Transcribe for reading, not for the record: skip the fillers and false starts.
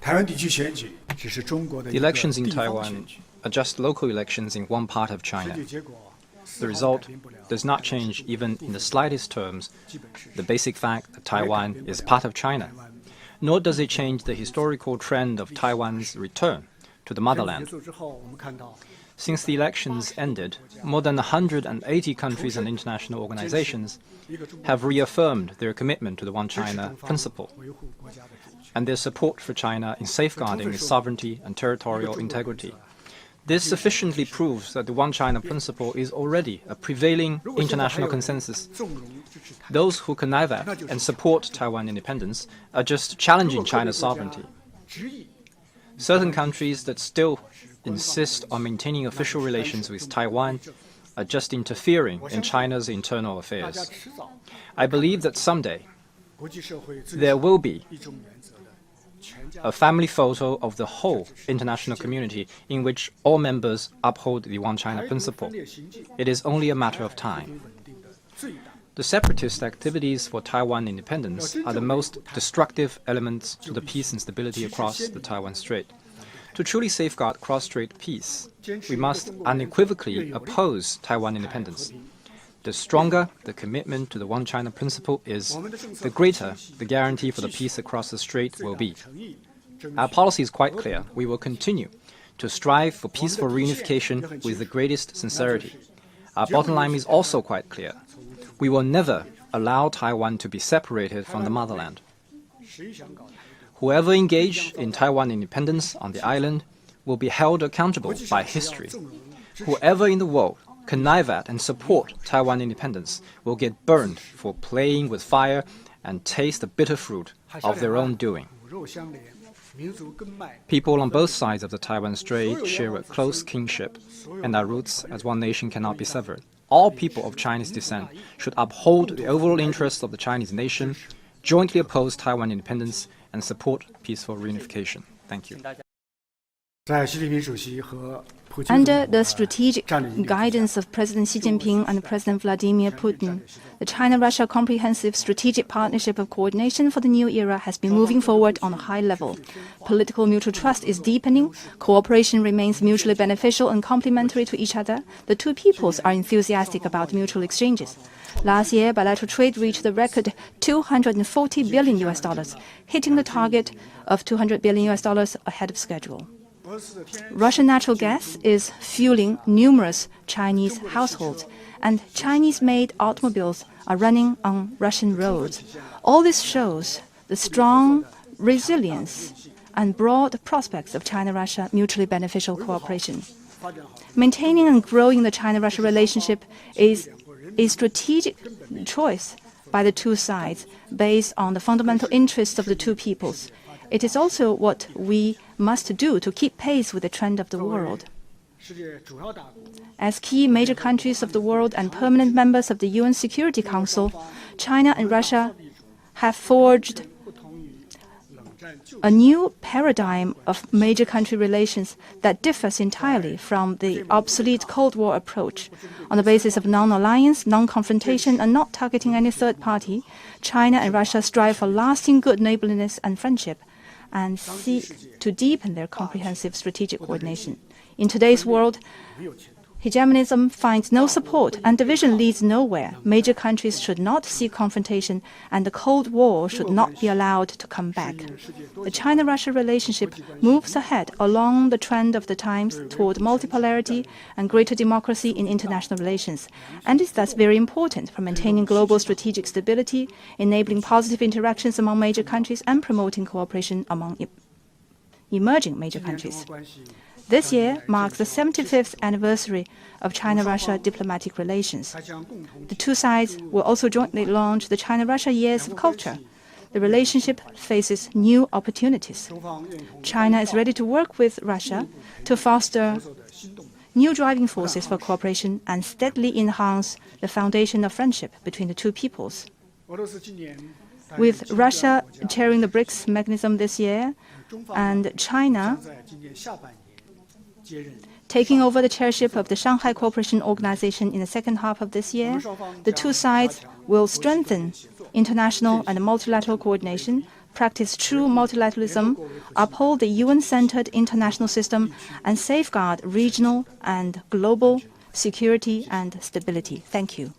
The elections in Taiwan are just local elections in one part of China. The result does not change even in the slightest terms the basic fact that Taiwan is part of China, nor does it change the historical trend of Taiwan's return to the motherland. Since the elections ended, more than 180 countries and international organizations have reaffirmed their commitment to the One China principle and their support for China in safeguarding its sovereignty and territorial integrity. This sufficiently proves that the One China principle is already a prevailing international consensus. Those who connive at and support Taiwan independence are just challenging China's sovereignty. Certain countries that still insist on maintaining official relations with Taiwan are just interfering in China's internal affairs. I believe that someday there will be a family photo of the whole international community in which all members uphold the One China principle. It is only a matter of time. The separatist activities for Taiwan independence are the most destructive elements to the peace and stability across the Taiwan Strait. To truly safeguard cross-strait peace, we must unequivocally oppose Taiwan independence. The stronger the commitment to the One China principle is, the greater the guarantee for the peace across the strait will be. Our policy is quite clear. We will continue to strive for peaceful reunification with the greatest sincerity. Our bottom line is also quite clear. We will never allow Taiwan to be separated from the motherland. Whoever engage in Taiwan independence on the island will be held accountable by history. Whoever in the world connive at and support Taiwan independence will get burned for playing with fire and taste the bitter fruit of their own doing. People on both sides of the Taiwan Strait share a close kinship, and our roots as one nation cannot be severed. All people of Chinese descent should uphold the overall interests of the Chinese nation, jointly oppose Taiwan independence, and support peaceful reunification. Thank you. Under the strategic guidance of President Xi Jinping and President Vladimir Putin, the China-Russia Comprehensive Strategic Partnership of Coordination for the New Era has been moving forward on a high level. Political mutual trust is deepening, cooperation remains mutually beneficial and complementary to each other. The two peoples are enthusiastic about mutual exchanges. Last year, bilateral trade reached the record $240 billion, hitting the target of $200 billion ahead of schedule. Russian natural gas is fueling numerous Chinese households, and Chinese-made automobiles are running on Russian roads. All this shows the strong resilience and broad prospects of China-Russia mutually beneficial cooperation. Maintaining and growing the China-Russia relationship is a strategic choice by the two sides based on the fundamental interests of the two peoples. It is also what we must do to keep pace with the trend of the world. As key major countries of the world and permanent members of the UN Security Council, China and Russia have forged a new paradigm of major country relations that differs entirely from the obsolete Cold War approach. On the basis of non-alliance, non-confrontation, and not targeting any third party, China and Russia strive for lasting good neighborliness and friendship, and seek to deepen their comprehensive strategic coordination. In today's world, hegemonism finds no support and division leads nowhere. Major countries should not seek confrontation, and the Cold War should not be allowed to come back. The China-Russia relationship moves ahead along the trend of the times toward multipolarity and greater democracy in international relations, and is thus very important for maintaining global strategic stability, enabling positive interactions among major countries, and promoting cooperation among emerging major countries. This year marks the 75th anniversary of China-Russia diplomatic relations. The two sides will also jointly launch the China-Russia Years of Culture. The relationship faces new opportunities. China is ready to work with Russia to foster new driving forces for cooperation and steadily enhance the foundation of friendship between the two peoples. With Russia chairing the BRICS mechanism this year and China taking over the chairship of the Shanghai Cooperation Organization in the second half of this year, the two sides will strengthen international and multilateral coordination, practice true multilateralism, uphold the UN-centered international system, and safeguard regional and global security and stability. Thank you.